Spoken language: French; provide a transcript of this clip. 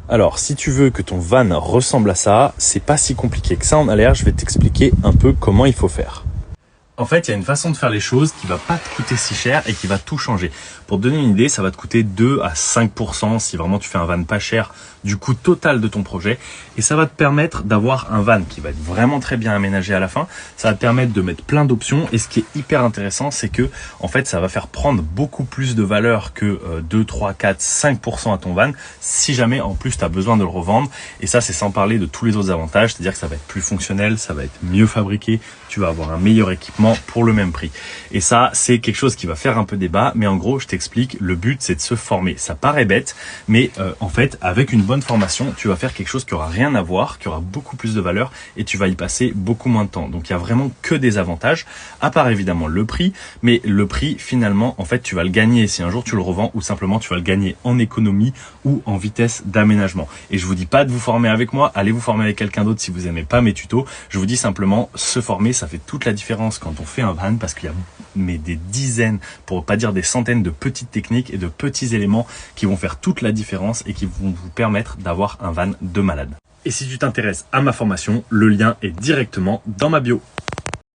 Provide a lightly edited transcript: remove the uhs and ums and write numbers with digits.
Alors, si tu veux que ton van ressemble à ça, c'est pas si compliqué que ça en a l'air. Je vais t'expliquer un peu comment il faut faire. En fait, il y a une façon de faire les choses qui va pas te coûter si cher et qui va tout changer. Pour te donner une idée, ça va te coûter 2 à 5% si vraiment tu fais un van pas cher du coût total de ton projet. Et ça va te permettre d'avoir un van qui va être vraiment très bien aménagé à la fin. Ça va te permettre de mettre plein d'options. Et ce qui est hyper intéressant, c'est que en fait, ça va faire prendre beaucoup plus de valeur que 2, 3, 4, 5% à ton van si jamais en plus tu as besoin de le revendre. Et ça, c'est sans parler de tous les autres avantages. C'est-à-dire que ça va être plus fonctionnel, ça va être mieux fabriqué. Tu vas avoir un meilleur équipement pour le même prix. Et ça, c'est quelque chose qui va faire un peu débat, mais en gros, je t'explique, le but, c'est de se former. Ça paraît bête, mais en fait, avec une bonne formation, tu vas faire quelque chose qui aura rien à voir, qui aura beaucoup plus de valeur et tu vas y passer beaucoup moins de temps. Donc, il y a vraiment que des avantages, à part évidemment le prix, mais le prix, finalement, en fait, tu vas le gagner si un jour tu le revends ou simplement tu vas le gagner en économie ou en vitesse d'aménagement. Et je vous dis pas de vous former avec moi, allez vous former avec quelqu'un d'autre si vous aimez pas mes tutos. Je vous dis simplement, se former, ça fait toute la différence quand on fait un van parce qu'il y a des dizaines, pour pas dire des centaines de petites techniques et de petits éléments qui vont faire toute la différence et qui vont vous permettre d'avoir un van de malade. Et si tu t'intéresses à ma formation, le lien est directement dans ma bio.